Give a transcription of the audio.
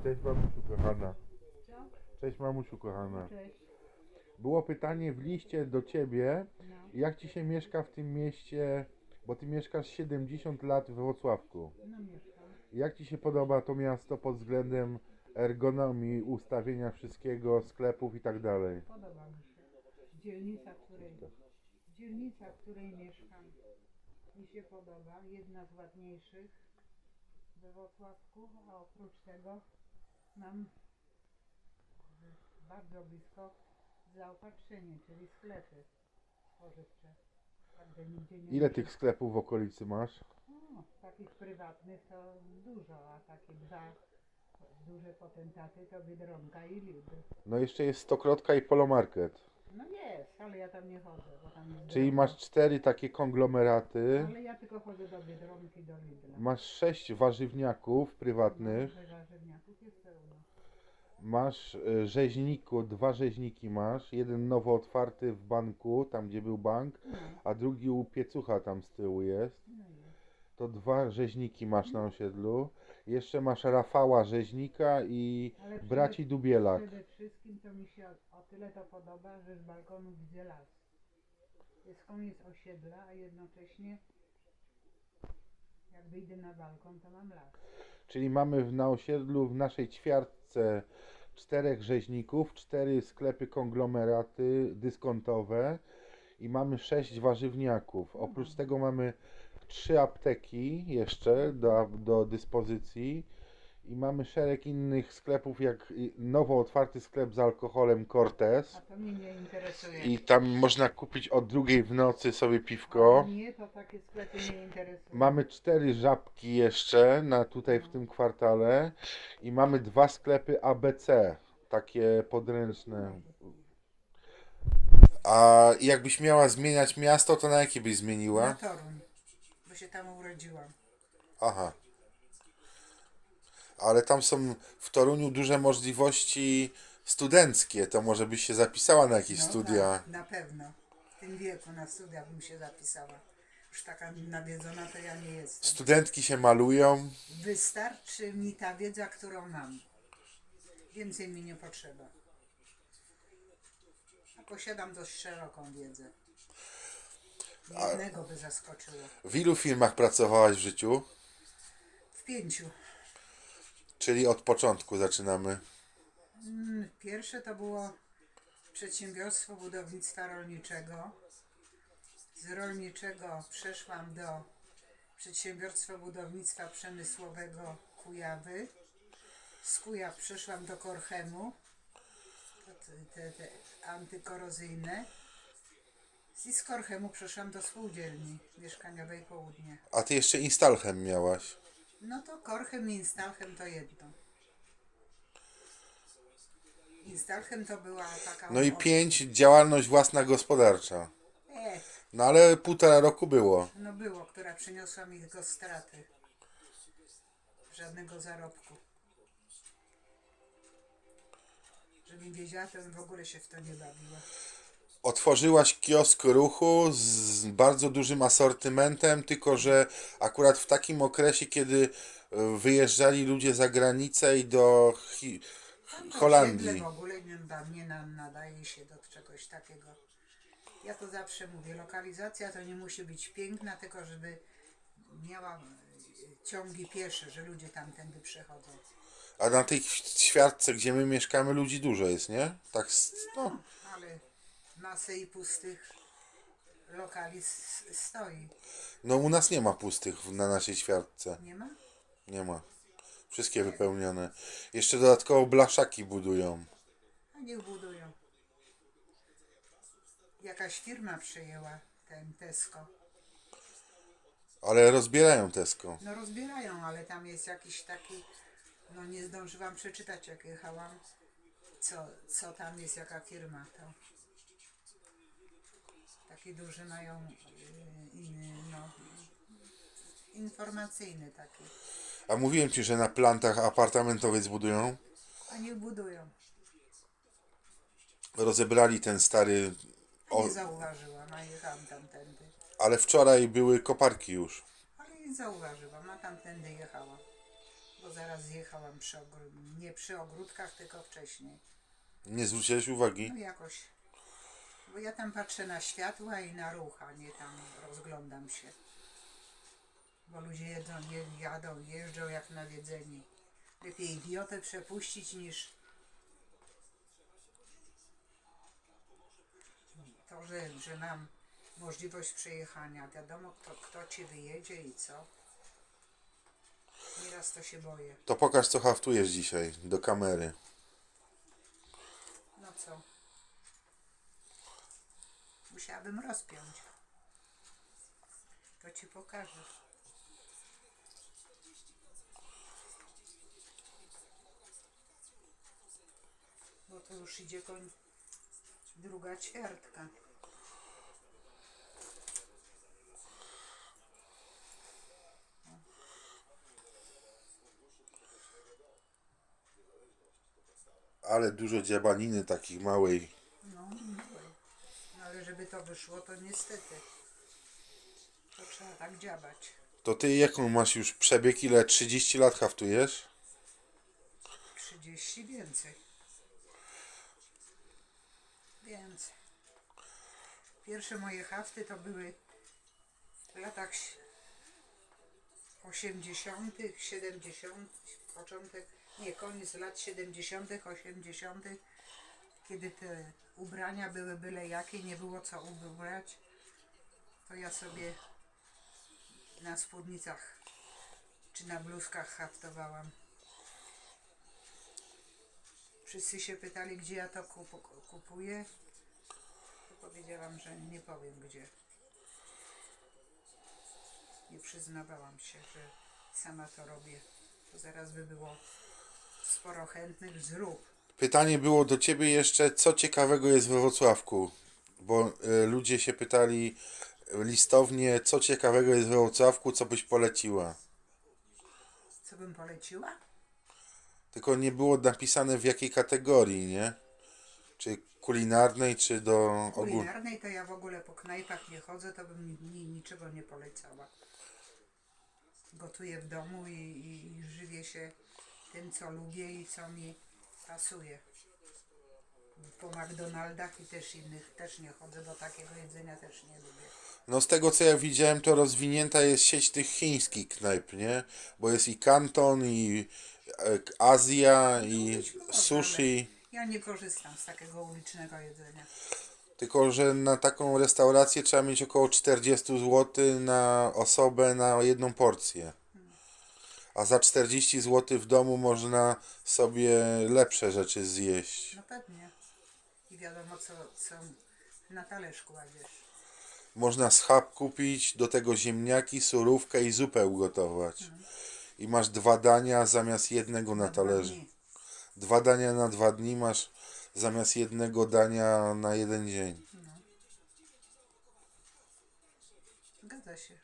Cześć mamusiu kochana. Co? Cześć mamusiu kochana. Cześć. Było pytanie w liście do ciebie, No. jak ci się mieszka w tym mieście, bo ty mieszkasz 70 lat we Wrocławku. No mieszkam. Jak ci się podoba to miasto pod względem ergonomii, ustawienia wszystkiego, sklepów i tak dalej? Podoba mi się. Dzielnica, w której mieszkam, mi się podoba. Jedna z ładniejszych we Wrocławku, a oprócz tego mam bardzo blisko zaopatrzenie, czyli sklepy spożywcze. Także nigdzie nie Ile muszę. tych sklepów w okolicy masz? No, takich prywatnych to dużo, a takie dwa duże potentaty to Biedronka i Lidl. No jeszcze jest Stokrotka i Polomarket. No jest, ale ja tam nie chodzę, bo tam jest Czyli drogo. masz 4 takie konglomeraty, Ale ja tylko chodzę do Biedronki, do Lidla. masz 6 warzywniaków prywatnych, No, warzywniaków jest pełno. masz dwa rzeźniki masz, jeden nowo otwarty w banku, tam gdzie był bank, No, a drugi u piecucha tam z tyłu jest. no jest. To dwa rzeźniki masz na osiedlu. Jeszcze masz Rafała Rzeźnika i Ale braci Dubielak. przede wszystkim to mi się o tyle to podoba, że z balkonu widzę las. Jest koniec osiedla, a jednocześnie jak wyjdę na balkon, to mam las. Czyli mamy na osiedlu w naszej ćwiartce 4 rzeźników, 4 sklepy konglomeraty dyskontowe i mamy 6 warzywniaków. Oprócz tego mamy 3 apteki jeszcze do dyspozycji i mamy szereg innych sklepów, jak nowo otwarty sklep z alkoholem Cortez. A to mnie nie interesuje. I tam można kupić o 2 w nocy sobie piwko. A mnie to takie sklepy nie interesują. Mamy 4 żabki jeszcze tutaj w tym kwartale i mamy 2 sklepy ABC, takie podręczne. A jakbyś miała zmieniać miasto, to na jakie byś Na zmieniła? Toruń, bo się tam urodziłam. Aha. Ale tam są w Toruniu duże możliwości studenckie, to może byś się zapisała na jakieś studia. Tak, na pewno. W tym wieku na studia bym się zapisała. Już taka nawiedzona to ja nie jestem. Studentki się malują. Wystarczy mi ta wiedza, którą mam. Więcej mi nie potrzeba. A posiadam dość szeroką wiedzę. Jednego by zaskoczyło. W ilu firmach pracowałaś w życiu? W 5. Czyli od początku zaczynamy. Pierwsze to było przedsiębiorstwo budownictwa rolniczego. Z rolniczego przeszłam do przedsiębiorstwa budownictwa przemysłowego Kujawy. Z Kujaw przeszłam do Korchemu, te antykorozyjne. I z Korchemu przeszłam do spółdzielni mieszkaniowej Południe. A ty jeszcze Instalchem miałaś. No to Korchem i Instalchem to jedno. Instalchem to była taka... No i 5 działalność własna gospodarcza. No ale 1,5 roku było. No było, która przyniosła mi tylko straty. Żadnego zarobku. Żebym wiedziała, to bym w ogóle się w to nie bawiła. Otworzyłaś kiosk ruchu z bardzo dużym asortymentem, tylko że akurat w takim okresie, kiedy wyjeżdżali ludzie za granicę i do Holandii. Osiedle w ogóle nie nadaje się do czegoś takiego. Ja to zawsze mówię, lokalizacja to nie musi być piękna, tylko żeby miała ciągi piesze, że ludzie tamtędy przechodzą. A na tej ćwiartce, gdzie my mieszkamy, ludzi dużo jest, nie? Tak, no. Ale masę i pustych lokali stoi. No u nas nie ma pustych na naszej ćwiartce. Nie ma? Nie ma. Wszystkie wypełnione. Jeszcze dodatkowo blaszaki budują. A niech budują. Jakaś firma przejęła ten Tesco. Ale rozbierają Tesco. No rozbierają, ale tam jest jakiś taki, no nie zdążyłam przeczytać jak jechałam, co tam jest, jaka firma to. Taki duży mają, no, informacyjny taki. A mówiłem ci, że na plantach apartamentowiec budują. A niech budują. Rozebrali ten stary... A nie zauważyłam, a jechałam tamtędy. Ale wczoraj były koparki już. Ale nie zauważyłam, a tamtędy jechałam. Bo zaraz zjechałam nie przy ogródkach, tylko wcześniej. Nie zwróciłeś uwagi? No jakoś, bo ja tam patrzę na światła i na ruch, a nie tam rozglądam się. Bo ludzie jadą, jeżdżą jak nawiedzeni. Lepiej idiotę przepuścić niż to, że mam możliwość przejechania. Wiadomo, kto ci wyjedzie i co. Nieraz to się boję. To pokaż, co haftujesz dzisiaj do kamery. No co? Musiałabym rozpiąć. To ci pokażę. Bo to już idzie druga ćwiartka. Ale dużo dziabaniny takiej małej. No, no ale żeby to wyszło, to niestety. To trzeba tak dziabać. To ty jaką masz już przebieg? Ile? 30 lat haftujesz? 30 więcej. Więcej. Pierwsze moje hafty to były w latach 80., 70., początek, nie, koniec lat 70., 80., kiedy te ubrania były byle jakie, nie było co ubrać, to ja sobie na spódnicach czy na bluzkach haftowałam. Wszyscy się pytali, gdzie ja to kupuję. To powiedziałam, że nie powiem gdzie. Nie przyznawałam się, że sama to robię. To zaraz by było sporo chętnych, zrób. Pytanie było do ciebie jeszcze, co ciekawego jest we Wrocławku? Bo ludzie się pytali listownie, co ciekawego jest we Wrocławku, co byś poleciła. Co bym poleciła? Tylko nie było napisane w jakiej kategorii, nie? Czy kulinarnej, czy do ogólnej. Kulinarnej to ja w ogóle po knajpach nie chodzę, to bym niczego nie polecała. Gotuję w domu i żywię się tym, co lubię i co mi pasuje. Po McDonaldach i też innych też nie chodzę, bo takiego jedzenia też nie lubię. No z tego co ja widziałem, to rozwinięta jest sieć tych chińskich knajp, nie? Bo jest i Kanton, i Azja, i Być może, sushi. ale ja nie korzystam z takiego ulicznego jedzenia. Tylko, że na taką restaurację trzeba mieć około 40 zł na osobę na jedną porcję. A za 40 zł w domu można sobie lepsze rzeczy zjeść. No pewnie. I wiadomo, co na talerz kładziesz. Można schab kupić, do tego ziemniaki, surówkę i zupę ugotować. I masz 2 dania zamiast jednego na dwa talerzu. dni. 2 dania na 2 dni masz zamiast jednego dania na jeden dzień. Zgadza się.